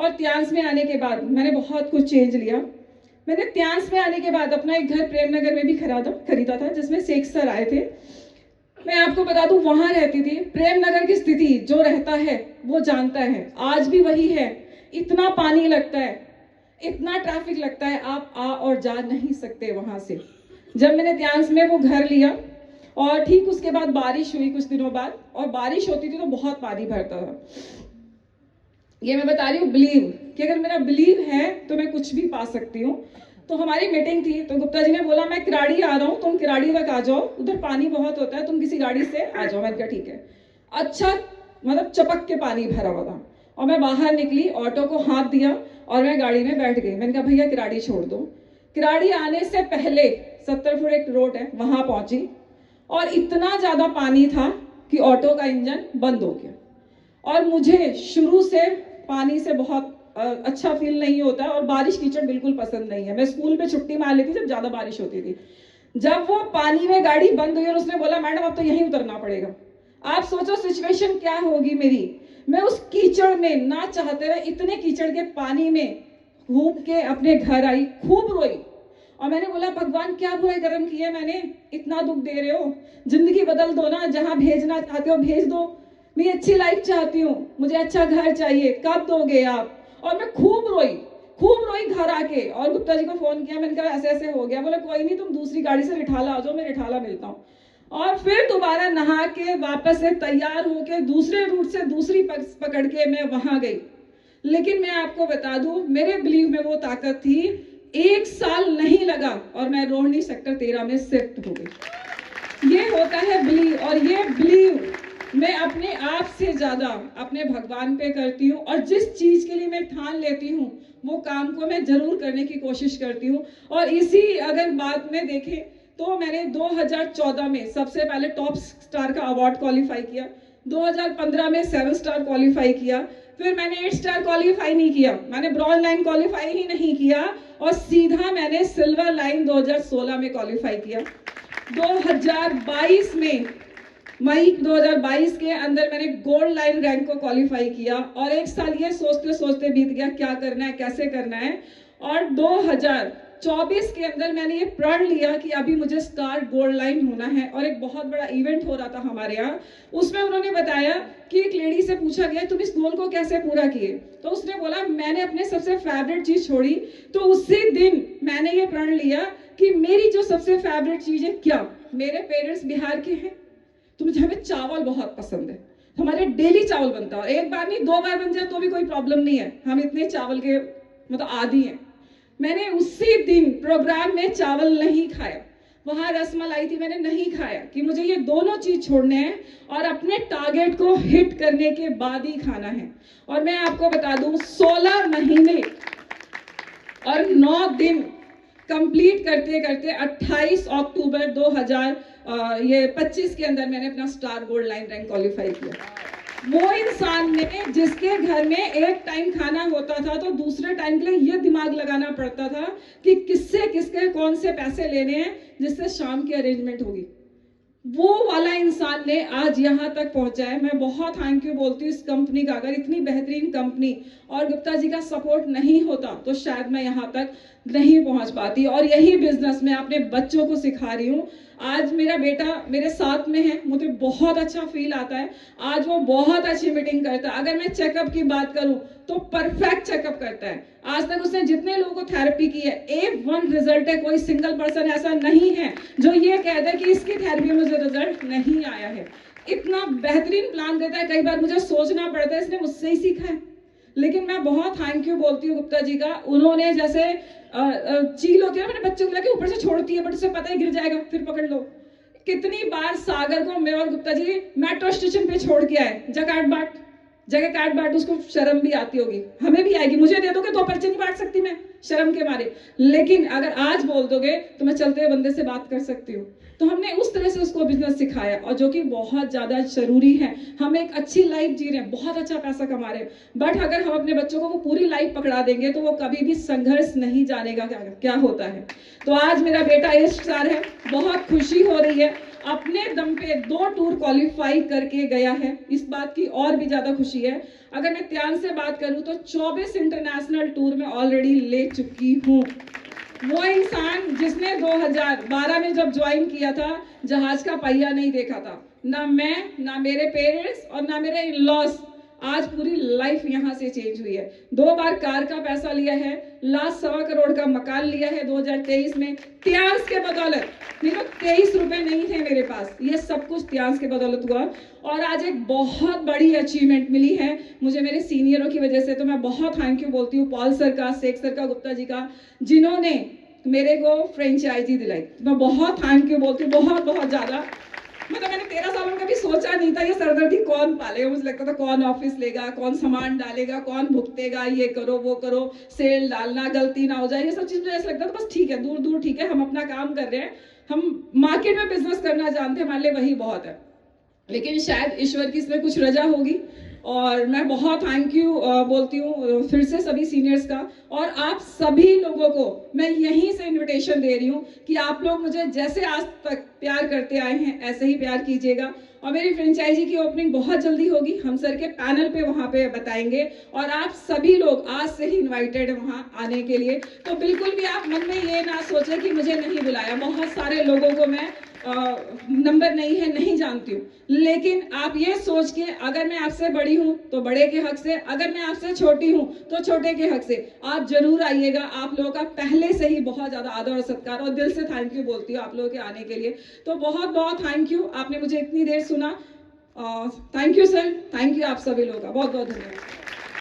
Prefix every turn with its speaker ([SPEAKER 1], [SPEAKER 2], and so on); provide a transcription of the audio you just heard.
[SPEAKER 1] और त्यांस में आने के बाद मैंने बहुत कुछ चेंज लिया। मैंने त्यांस में आने के बाद अपना एक घर प्रेमनगर में भी खरीदा था, जिसमें शेख सर आए थे। मैं आपको बता दूं, वहां रहती थी। प्रेमनगर की स्थिति जो रहता है वो जानता है, आज भी वही है। इतना पानी लगता है, इतना ट्रैफिक लगता है, आप आ और जा नहीं सकते वहां से। जब मैंने त्यांस में वो घर लिया और ठीक उसके बाद बारिश हुई कुछ दिनों बाद, और बारिश होती थी तो बहुत पानी भरता था। ये मैं बता रही हूँ बिलीव, कि अगर मेरा बिलीव है तो मैं कुछ भी पा सकती हूँ। तो हमारी मीटिंग थी, तो गुप्ता जी ने बोला मैं किराड़ी आ रहा हूँ, तुम किराड़ी तक आ जाओ, उधर पानी बहुत होता है, तुम किसी गाड़ी से आ जाओ। मैंने कहा ठीक है। अच्छा, मतलब चपक के पानी भरा हुआ था, और मैं बाहर निकली, ऑटो को हाथ दिया और मैं गाड़ी में बैठ गई। मैंने कहा भैया किराड़ी छोड़ दो। किराड़ी आने से पहले 70 फुट एक रोड है, वहां पहुंची, और इतना ज्यादा पानी था कि ऑटो का इंजन बंद हो गया। और मुझे शुरू से पानी से बहुत अच्छा फील नहीं होता, और बारिश कीचड़ बिल्कुल पसंद नहीं है। मैं स्कूल पे छुट्टी मार लेती जब ज्यादा बारिश होती थी। जब वो पानी में गाड़ी बंद हुई और उसने बोला मैडम अब तो यहीं उतरना पड़ेगा, आप सोचो सिचुएशन क्या होगी मेरी। मैं उस कीचड़ में ना चाहते हुए इतने कीचड़ के पानी में घूम के अपने घर आई, खूब रोई। और मैंने बोला भगवान क्या बुराई कर्म किया मैंने, इतना दुख दे रहे हो, जिंदगी बदल दो ना, जहां भेजना चाहते हो भेज दो। मैं अच्छी लाइफ चाहती हूँ, मुझे अच्छा घर चाहिए, कब दोगे आप। और मैं खूब रोई घर आके, और गुप्ता जी को फोन किया। मैंने कहा ऐसे ऐसे हो गया। बोले कोई नहीं, तुम दूसरी गाड़ी से रिठाला आ जाओ, मैं रिठाला मिलता हूँ। और फिर दोबारा नहा के वापस से तैयार होके दूसरे रूट से दूसरी बस पकड़ के मैं वहां गई। लेकिन मैं आपको बता दूं, मेरे बिलीव में वो ताकत थी। 1 साल नहीं लगा और मैं रोहिणी सेक्टर 13 में शिफ्ट हो गई। ये होता है बिलीव, और ये बिलीव मैं अपने आप से ज्यादा अपने भगवान पे करती हूँ। और जिस चीज के लिए मैं ठान लेती हूँ वो काम को मैं जरूर करने की कोशिश करती हूँ। और इसी अगर बात में देखें तो मैंने 2014 में सबसे पहले टॉप स्टार का अवार्ड क्वालिफाई किया, 2015 में 7 स्टार क्वालिफाई किया, फिर मैंने 8 स्टार क्वालिफाई नहीं किया, मैंने ब्रॉन्ज लाइन क्वालिफाई ही नहीं किया, और सीधा मैंने सिल्वर लाइन 2016 में क्वालिफाई किया। 2022 में मई 2022 के अंदर मैंने गोल्ड लाइन रैंक को क्वालिफाई किया। और 1 साल ये सोचते सोचते बीत गया क्या करना है, कैसे करना है। और 2024 के अंदर मैंने ये प्रण लिया कि अभी मुझे स्टार गोल्ड लाइन होना है। और एक बहुत बड़ा इवेंट हो रहा था हमारे यहाँ, उसमें उन्होंने बताया कि एक लेडी से पूछा गया तुम इस गोल को कैसे पूरा किए, तो उसने बोला मैंने अपने सबसे फेवरेट चीज छोड़ी। तो उसी दिन मैंने ये प्रण लिया कि मेरी जो सबसे फेवरेट चीज है, क्या मेरे पेरेंट्स बिहार के हैं तो मुझे, हमें चावल बहुत पसंद है, हमारे डेली चावल बनता है, एक बार नहीं 2 बार बन जाए तो भी कोई प्रॉब्लम नहीं है, हम इतने चावल के मतलब आदी हैं। मैंने उसी दिन प्रोग्राम में चावल नहीं खाया, वहां रसमलाई थी मैंने नहीं खाया, कि मुझे ये दोनों चीज छोड़ने हैं और अपने टारगेट को हिट करने के बाद ही खाना है। और मैं आपको बता दूं 16 महीने और 9 दिन कंप्लीट करते करते 28 अक्टूबर 2025 के अंदर मैंने अपना star gold line rank qualify किया। वो इंसान ने जिसके घर में एक टाइम खाना होता था तो दूसरे टाइम के लिए ये दिमाग लगाना पड़ता था कि किससे किसके कौन से पैसे लेने हैं जिससे शाम की अरेंजमेंट होगी, वो वाला इंसान ने आज यहाँ तक पहुंचा है। मैं बहुत थैंक यू बोलती हूँ इस कंपनी का। अगर इतनी बेहतरीन कंपनी और गुप्ता जी का सपोर्ट नहीं होता तो शायद मैं यहाँ तक नहीं पहुंच पाती। और यही बिजनेस मैं अपने बच्चों को सिखा रही हूँ। आज मेरा बेटा मेरे साथ में है, मुझे बहुत अच्छा फील आता है। आज वो बहुत अच्छी मीटिंग करता है। अगर मैं चेकअप की बात करूं तो परफेक्ट चेकअप करता है। आज तक उसने जितने लोगों को थेरेपी की है A1 रिजल्ट है। कोई सिंगल पर्सन ऐसा नहीं है जो ये कहता है कि इसकी थेरेपी में मुझे रिजल्ट नहीं आया है। इतना बेहतरीन प्लान देता है, कई बार मुझे सोचना पड़ता है इसने मुझसे ही सीखा है। लेकिन मैं बहुत थैंक यू बोलती हूँ गुप्ता जी का। उन्होंने जैसे चील होती है, मैंने बच्चों को लेके ऊपर से छोड़ती है बट उसे पता है गिर जाएगा फिर पकड़ लो। कितनी बार सागर को मैं और गुप्ता जी मेट्रो स्टेशन पे छोड़ के आए, जगह काट बाट उसको शर्म भी आती होगी, हमें भी आएगी। मुझे दे दोगे 2 पर्चे नहीं बांट सकती मैं शर्म के मारे, लेकिन अगर आज बोल दोगे तो मैं चलते हुए बंदे से बात कर सकती हूँ। तो हमने उस तरह से उसको बिजनेस सिखाया, और जो कि बहुत ज्यादा जरूरी है। हम एक अच्छी लाइफ जी रहे हैं, बहुत अच्छा पैसा कमा रहे हैं, बट अगर हम अपने बच्चों को वो पूरी लाइफ पकड़ा देंगे तो वो कभी भी संघर्ष नहीं जानेगा क्या होता है। तो आज मेरा बेटा A स्टार है, बहुत खुशी हो रही है। अपने दम पे 2 टूर क्वालिफाई करके गया है। इस बात की और भी ज्यादा खुशी है। अगर मैं त्यान से बात करूं तो 24 इंटरनेशनल टूर में ऑलरेडी ले चुकी हूं। वो इंसान जिसने 2012 में जब ज्वाइन किया था जहाज का पहिया नहीं देखा था, ना मैं, ना मेरे पेरेंट्स और ना मेरे इन-लॉज। आज पूरी लाइफ यहाँ से चेंज हुई है। 2 बार कार का पैसा लिया है, लास्ट 1.25 करोड़ का मकान लिया है 2023 में त्यास के बदौलत। नहीं तो 23 रुपए नहीं थे मेरे पास, ये सब कुछ त्यास के बदौलत हुआ। और आज एक बहुत बड़ी अचीवमेंट मिली है मुझे मेरे सीनियरों की वजह से। तो मैं बहुत थैंक यू बोलती हूँ पॉल सर का, शेख सर का, गुप्ता जी का, जिन्होंने मेरे को फ्रेंचाइजी दिलाई। मैं बहुत थैंक यू बोलती हूँ, बहुत बहुत ज्यादा। मतलब मैंने 13 सालों में कभी सोचा नहीं था ये सरदर्दी कौन पालेगा। मुझे लगता था कौन ऑफिस लेगा, कौन सामान डालेगा, कौन भुगतेगा, ये करो वो करो, सेल डालना, गलती ना हो जाए, ये सब चीज मुझे ऐसा लगता था बस ठीक है, दूर दूर ठीक है, हम अपना काम कर रहे हैं, हम मार्केट में बिजनेस करना जानते हैं, हमारे लिए वही बहुत है। लेकिन शायद ईश्वर की इसमें कुछ रजा होगी। और मैं बहुत थैंक यू बोलती हूँ फिर से सभी सीनियर्स का। और आप सभी लोगों को मैं यहीं से इनविटेशन दे रही हूँ कि आप लोग मुझे जैसे आज तक प्यार करते आए हैं ऐसे ही प्यार कीजिएगा। और मेरी फ्रेंचाइजी की ओपनिंग बहुत जल्दी होगी, हम सर के पैनल पे वहाँ पे बताएंगे। और आप सभी लोग आज से ही इन्वाइटेड है वहाँ आने के लिए। तो बिल्कुल भी आप मन में ये ना सोचें कि मुझे नहीं बुलाया। बहुत सारे लोगों को मैं नंबर नहीं है, नहीं जानती हूँ, लेकिन आप ये सोच के अगर मैं आपसे बड़ी हूँ तो बड़े के हक से, अगर मैं आपसे छोटी हूँ तो छोटे के हक से आप जरूर आइएगा। आप लोगों का पहले से ही बहुत ज्यादा आदर और सत्कार, और दिल से थैंक यू बोलती हूँ आप लोगों के आने के लिए। तो बहुत बहुत थैंक यू, आपने मुझे इतनी देर सुना। Thank you sir, thank you आप सभी लोगों का बहुत बहुत धन्यवाद।